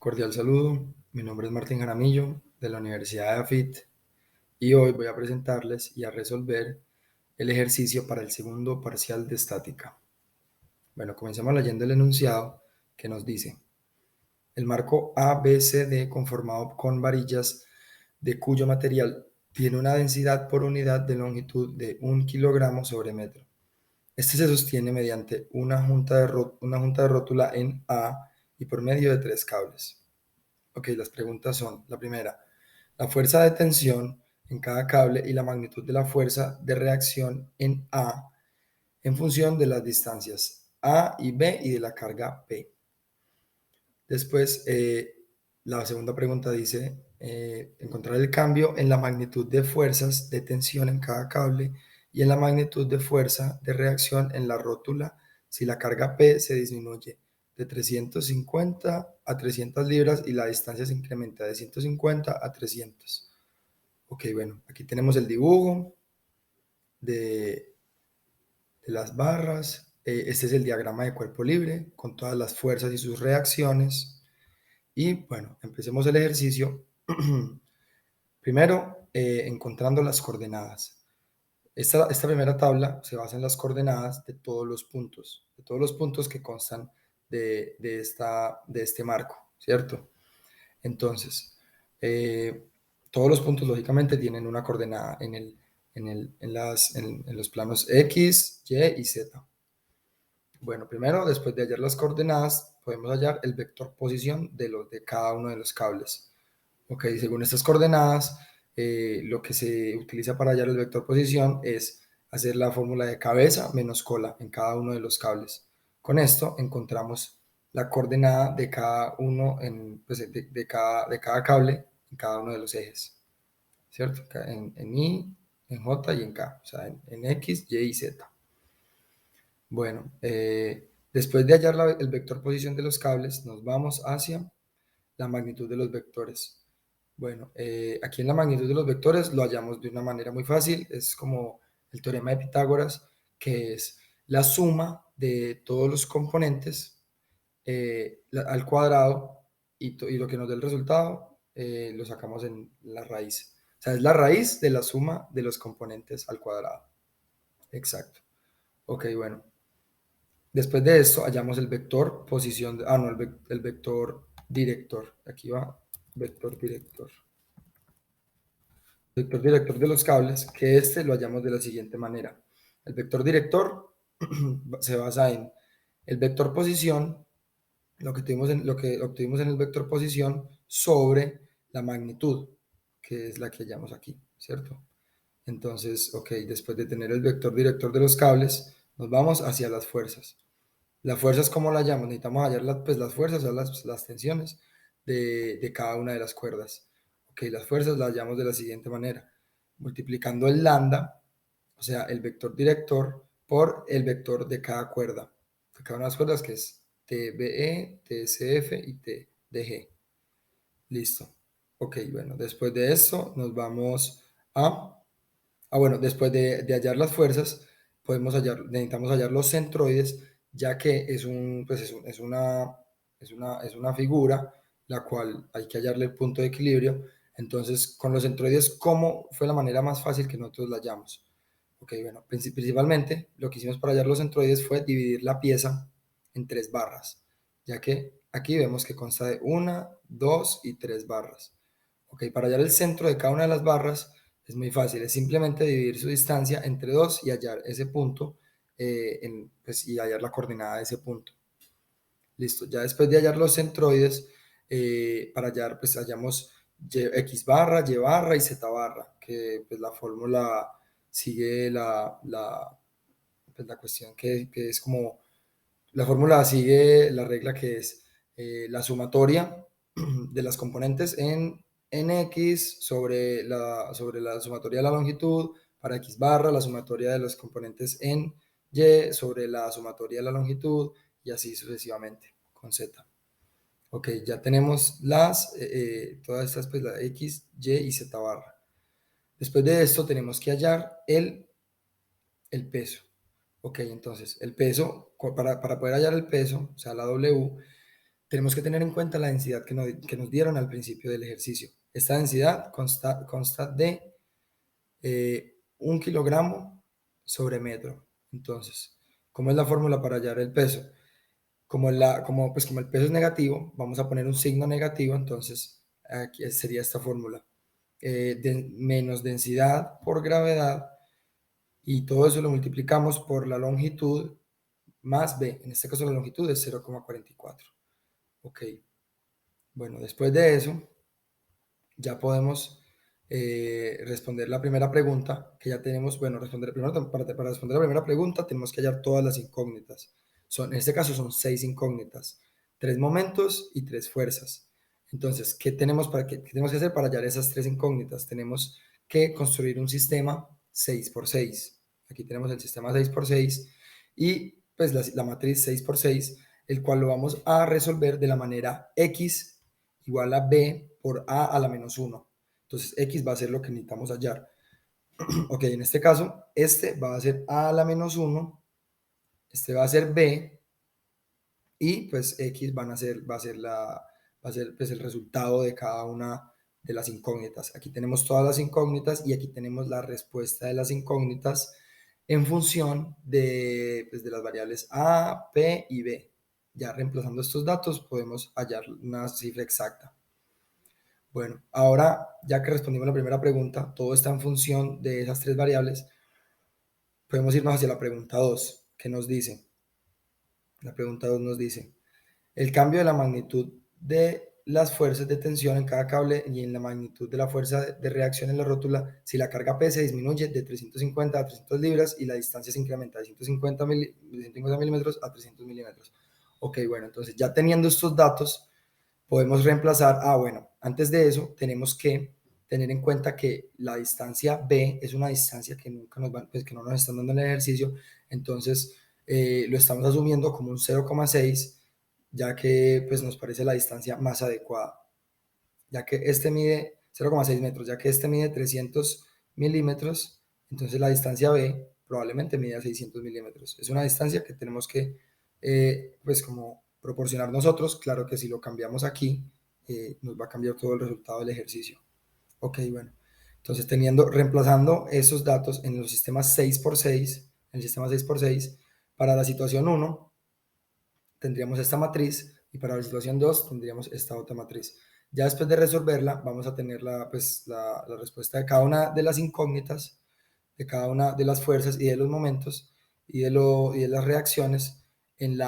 Cordial saludo, mi nombre es Martín Jaramillo de la Universidad de AFIT y hoy voy a presentarles y a resolver el ejercicio para el segundo parcial de estática. Bueno, comencemos leyendo el enunciado que nos dice: el marco ABCD conformado con varillas de cuyo material tiene una densidad por unidad de longitud de 1 kilogramo sobre metro. Este se sostiene mediante una junta de rótula en A y por medio de 3 cables. Ok, las preguntas son: la primera, la fuerza de tensión en cada cable y la magnitud de la fuerza de reacción en A en función de las distancias A y B y de la carga P. Después, la segunda pregunta dice, encontrar el cambio en la magnitud de fuerzas de tensión en cada cable y en la magnitud de fuerza de reacción en la rótula si la carga P se disminuye de 350 a 300 libras y la distancia se incrementa de 150 a 300. Ok, bueno, aquí tenemos el dibujo de las barras. Este es el diagrama de cuerpo libre con todas las fuerzas y sus reacciones. Y bueno, empecemos el ejercicio. Primero, encontrando las coordenadas. Esta primera tabla se basa en las coordenadas de todos los puntos que constan de este marco, ¿cierto? Entonces, todos los puntos lógicamente tienen una coordenada en los planos X, Y y Z. Bueno, primero, después de hallar las coordenadas, podemos hallar el vector posición de cada uno de los cables. Ok, según estas coordenadas, lo que se utiliza para hallar el vector posición es hacer la fórmula de cabeza menos cola en cada uno de los cables. Con esto encontramos la coordenada de cada uno, pues, de cada cable en cada uno de los ejes, ¿cierto? En I, en J y en K, o sea, en X, Y y Z. Bueno, después de hallar el vector posición de los cables, nos vamos hacia la magnitud de los vectores. Bueno, aquí en la magnitud de los vectores lo hallamos de una manera muy fácil. Es como el teorema de Pitágoras, que es la suma de todos los componentes al cuadrado y lo que nos dé el resultado lo sacamos en la raíz. O sea, es la raíz de la suma de los componentes al cuadrado. Exacto. Ok, bueno. Después de esto hallamos el vector posición, no, el vector director. Aquí va vector director. Vector director de los cables, que este lo hallamos de la siguiente manera. El vector director se basa en el vector posición, lo que obtuvimos en el vector posición sobre la magnitud, que es la que hallamos aquí, ¿cierto? Entonces, ok, después de tener el vector director de los cables, nos vamos hacia las fuerzas. Las fuerzas, ¿cómo las hallamos? Necesitamos hallar pues, las fuerzas, o las tensiones de cada una de las cuerdas. Ok, las fuerzas las hallamos de la siguiente manera. Multiplicando el lambda, o sea, el vector director, por el vector de cada cuerda. De cada una de las cuerdas que es TBE, TSF y TDG. Listo. Ok, bueno, después de esto nos vamos a... bueno, después de hallar las fuerzas, necesitamos hallar los centroides, ya que pues es una figura la cual hay que hallarle el punto de equilibrio. Entonces, con los centroides, ¿cómo fue la manera más fácil que nosotros la hallamos? Ok, bueno, principalmente lo que hicimos para hallar los centroides fue dividir la pieza en 3 barras, ya que aquí vemos que consta de 1, 2 y 3 barras. Ok, para hallar el centro de cada una de las barras es muy fácil, es simplemente dividir su distancia entre 2 y hallar ese punto, pues, y hallar la coordenada de ese punto. Listo, ya después de hallar los centroides, para hallar, pues hallamos X barra, Y barra y Z barra, que pues la fórmula sigue pues, la cuestión que es como, la fórmula sigue la regla que es la sumatoria de las componentes en X sobre la sumatoria de la longitud para X barra, la sumatoria de los componentes en Y sobre la sumatoria de la longitud y así sucesivamente con Z. Ok, ya tenemos todas estas, pues la X, Y y Z barra. Después de esto tenemos que hallar el peso. Ok, entonces el peso, para poder hallar el peso, o sea, la W, tenemos que tener en cuenta la densidad que nos dieron al principio del ejercicio. Esta densidad consta de 1 kilogramo sobre metro. Entonces, ¿cómo es la fórmula para hallar el peso? Como el peso es negativo, vamos a poner un signo negativo, entonces aquí sería esta fórmula. Menos densidad por gravedad, y todo eso lo multiplicamos por la longitud más b. En este caso la longitud es 0,44. Ok, bueno, después de eso ya podemos responder la primera pregunta que ya tenemos. Bueno, para responder la primera pregunta tenemos que hallar todas las incógnitas. En este caso son 6 incógnitas, 3 momentos y 3 fuerzas. Entonces, qué tenemos que hacer para hallar esas 3 incógnitas? Tenemos que construir un sistema 6 por 6. Aquí tenemos el sistema 6 por 6 y pues la matriz 6 por 6, el cual lo vamos a resolver de la manera x igual a b por a a la menos 1. Entonces, x va a ser lo que necesitamos hallar. Ok, en este caso, este va a ser a la menos 1, este va a ser b, y pues x va a ser pues el resultado de cada una de las incógnitas. Aquí tenemos todas las incógnitas y aquí tenemos la respuesta de las incógnitas en función pues, de las variables a, p y b. Ya reemplazando estos datos podemos hallar una cifra exacta. Bueno, ahora ya que respondimos la primera pregunta, todo está en función de esas 3 variables, podemos irnos hacia la pregunta 2, que nos dice, la pregunta 2 nos dice, el cambio de la magnitud de las fuerzas de tensión en cada cable y en la magnitud de la fuerza de reacción en la rótula si la carga P se disminuye de 350 a 300 libras y la distancia se incrementa de 150 milímetros a 300 milímetros. Ok, bueno, entonces ya teniendo estos datos, podemos reemplazar, bueno, antes de eso tenemos que tener en cuenta que la distancia B es una distancia que nunca pues que no nos están dando en el ejercicio, entonces lo estamos asumiendo como un 0,6, ya que pues nos parece la distancia más adecuada, ya que este mide 0,6 metros, ya que este mide 300 milímetros, entonces la distancia B probablemente mide 600 milímetros. Es una distancia que tenemos que, pues como proporcionar nosotros. Claro que si lo cambiamos aquí, nos va a cambiar todo el resultado del ejercicio. Ok, bueno. Entonces, reemplazando esos datos en los sistemas 6 por 6, en el sistema 6 por 6, para la situación 1 tendríamos esta matriz y para la situación 2 tendríamos esta otra matriz. Ya después de resolverla, vamos a tener la respuesta de cada una de las incógnitas, de cada una de las fuerzas y de los momentos y de las reacciones en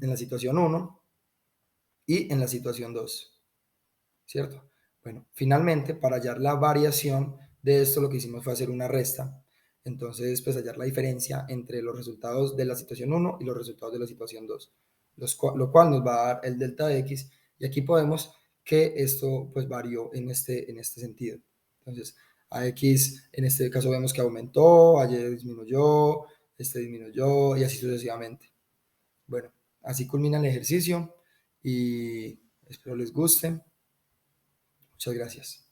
en la situación 1 y en la situación 2, ¿cierto? Bueno, finalmente, para hallar la variación de esto, lo que hicimos fue hacer una resta. Entonces, pues hallar la diferencia entre los resultados de la situación 1 y los resultados de la situación 2, lo cual nos va a dar el delta de x, y aquí podemos que esto pues varió en este sentido. Entonces, a x en este caso vemos que aumentó, a y disminuyó, este disminuyó y así sucesivamente. Bueno, así culmina el ejercicio y espero les guste. Muchas gracias.